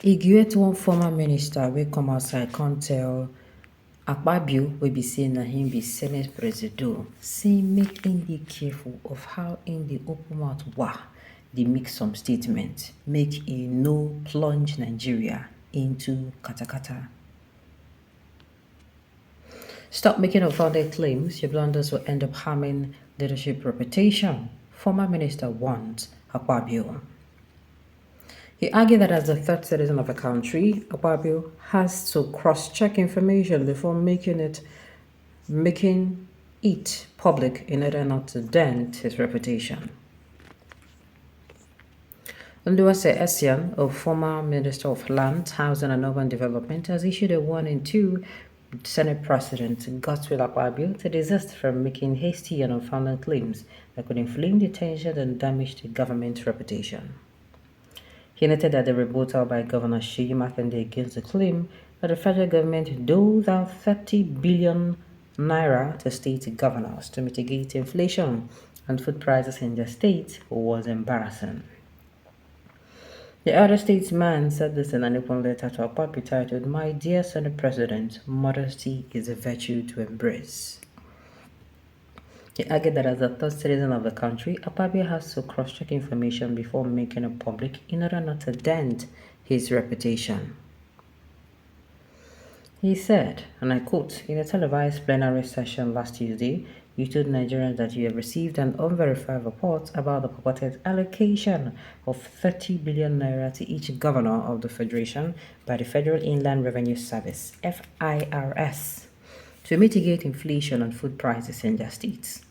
E get one former minister wey come outside come tell Akpabio wey be say na him be Senate Presido, say make him dey careful of how him dey open mouth dey make some statements, make e no plunge Nigeria into katakata. Stop making unfounded claims, your blunders will end up harming leadership reputation, former minister warns Akpabio. He argued that as the third citizen of a country, Akpabio has to cross-check information before making it public in order not to dent his reputation. Nduwase Essien, a former Minister of Land, Housing and Urban Development, has issued a warning to Senate President Godswill Akpabio to desist from making hasty and unfounded claims that could inflame the tension and damage the government's reputation. He noted that the rebuttal by Governor Seyi Makinde against the claim that the federal government doled out 30 billion naira to state governors to mitigate inflation and food prices in their state was embarrassing. The elder statesman said this in an open letter to Akpabio titled, "My dear Senate President, modesty is a virtue to embrace." He argued that as a third citizen of the country, Akpabio has to cross-check information before making it public in order not to dent his reputation. He said, and I quote, "In a televised plenary session last Tuesday, you told Nigerians that you have received an unverified report about the purported allocation of 30 billion naira to each governor of the Federation by the Federal Inland Revenue Service, FIRS, to mitigate inflation and food prices in their states.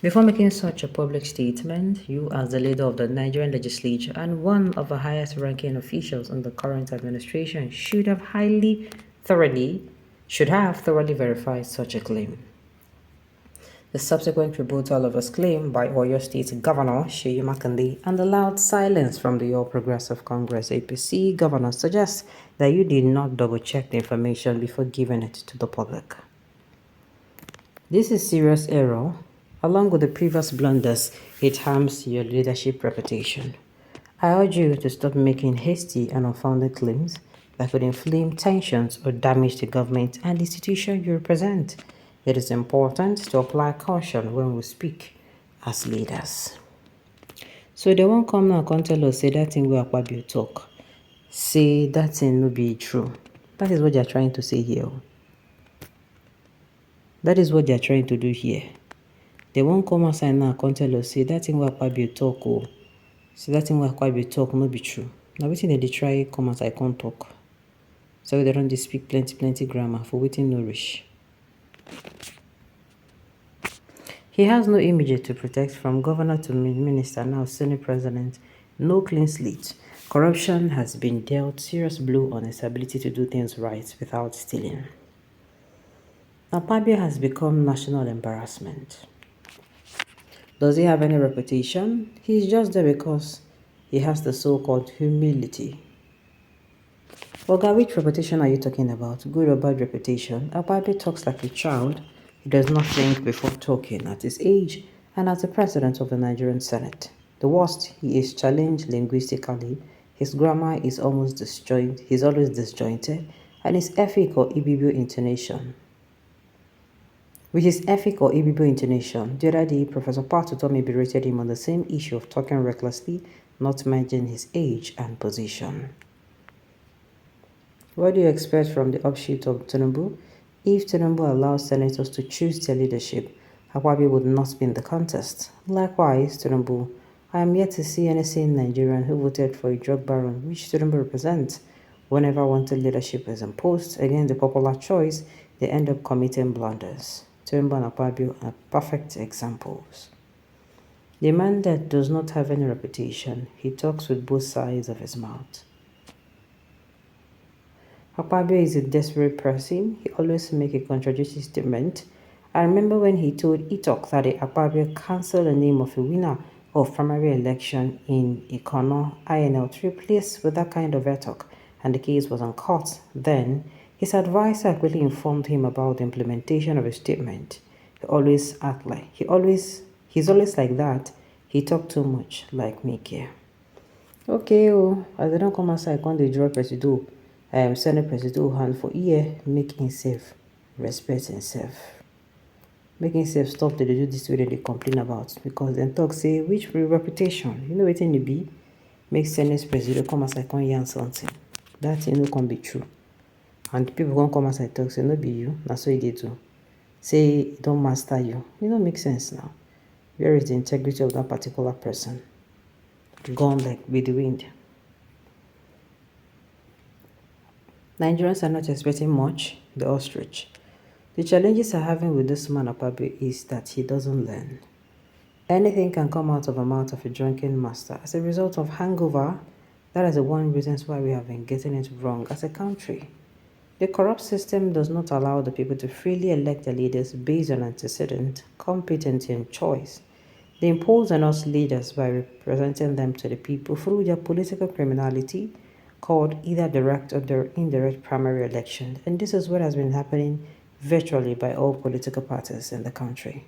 Before making such a public statement, you, as the leader of the Nigerian legislature and one of the highest-ranking officials in the current administration, should have thoroughly verified such a claim." The subsequent rebuttal of his claim by Oyo State Governor Seyi Makinde and the loud silence from the All Progressive Congress APC governor suggests that you did not double-check the information before giving it to the public. This is serious error. Along with the previous blunders, it harms your leadership reputation. I urge you to stop making hasty and unfounded claims that could inflame tensions or damage the government and the institution you represent. It is important to apply caution when we speak as leaders. So they won't come now and tell us, say that thing wey Akpabio talk, say that thing no be true. That is what they are trying to say here. That is what they are trying to do here. They won't come outside now and tell us, say that thing wey Akpabio talk, say that thing wey Akpabio talk no be true. Now wetin they try come outside come talk. So they don't speak plenty grammar for waiting no reach. He has no image to protect from governor to minister, now Senate President. No clean slate. Corruption has been dealt serious blow on his ability to do things right without stealing. Akpabio has become national embarrassment. Does he have any reputation? He's just there because he has the so-called humility. Oga, which reputation are you talking about? Good or bad reputation? Akpabio talks like a child. He does not think before talking at his age and as the president of the Nigerian Senate. The worst, he is challenged linguistically. His grammar is always disjointed, and his ethic or Ibibio intonation. With his ethic or Ibibio intonation, the other day, Professor Patutomi berated him on the same issue of talking recklessly, not mentioning his age and position. What do you expect from the offshoot of Tinubu? If Tinubu allows senators to choose their leadership, Akpabio would not be in the contest. Likewise, Tinubu, I am yet to see any sane Nigerian who voted for a drug baron, which Tinubu represents. Whenever wanted leadership is imposed against the popular choice, they end up committing blunders. Tinubu and Akpabio are perfect examples. The man that does not have any reputation, he talks with both sides of his mouth. Akpabio is a desperate person. He always makes a contradictory statement. I remember when he told Itok that Akpabio cancelled the name of a winner of primary election in Ikono INL to replace with that kind of talk, and the case was on court. Then, his advisor quickly informed him about the implementation of his statement. He's always like that. He talked too much, like Mickey. Okay, oh, as they don't come outside, when they draw Presido, Senate Presido hand for ear, make himself respect himself. Make himself stop to do this way that they complain about. Because then talk say, which reputation? You know what it be? Make Senate Presido come outside, come yarn something. That thing no can be true. And people won't come outside talk, say, no be you, that's what you do. Say, don't master you. You know, make sense now. Where is the integrity of that particular person? Gone like with the wind. Nigerians are not expecting much, the ostrich. The challenges I'm having with this man Akpabio is that he doesn't learn. Anything can come out of the mouth of a drunken master. As a result of hangover, that is the one reason why we have been getting it wrong as a country. The corrupt system does not allow the people to freely elect their leaders based on antecedent, competency, and choice. They impose on us leaders by representing them to the people through their political criminality, called either direct or indirect primary election. And this is what has been happening virtually by all political parties in the country.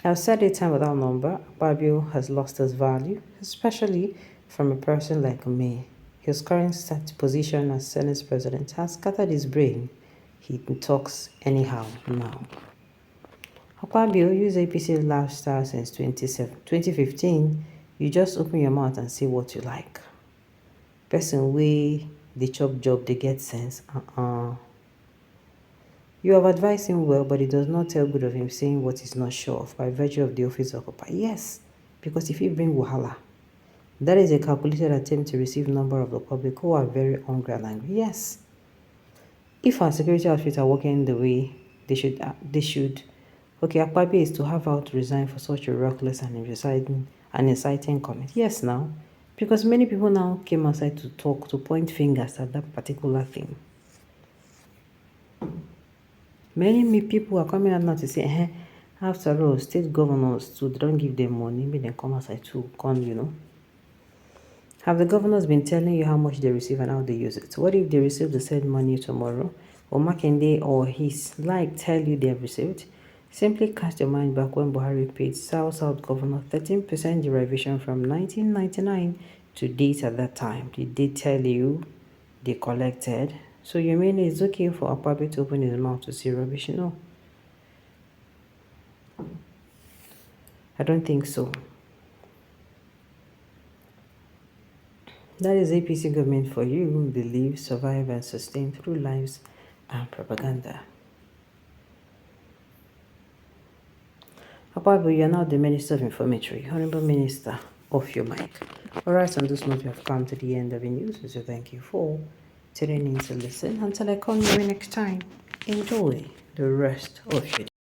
I've said it time without number, Akpabio has lost his value, especially from a person like me. His current position as Senate President has scattered his brain. He talks anyhow now. Akpabio used APC lifestyle since 2015. You just open your mouth and say what you like. Person way they chop job, they get sense. You have advised him well, but it does not tell good of him saying what he's not sure of by virtue of the office occupied. Yes, because if he bring wahala, that is a calculated attempt to receive number of the public who are very hungry and angry. Yes. If our security outfits are working the way they should. Okay, Akpabio is to have out resign for such a reckless and inciting comment. Yes, now, because many people now came outside to talk, to point fingers at that particular thing. Many people are coming out now to say, after all, state governors too, they don't give them money, but they come outside to come, Have the governors been telling you how much they receive and how they use it? What if they receive the said money tomorrow, or Makinde or his tell you they have received? Simply cast your mind back when Buhari paid South Governor 13% derivation from 1999 to date at that time. Did they tell you they collected? So you mean it's okay for Akpabio to open his mouth to say rubbish? No. I don't think so. That is APC government for you who believe, survive, and sustain through lives and propaganda. Akpabio, you are now the Minister of Information, Honorable Minister, off your mic. Alright, on this note, we have come to the end of the news, so thank you for tuning in to listen. Until I call you next time, enjoy the rest of your day.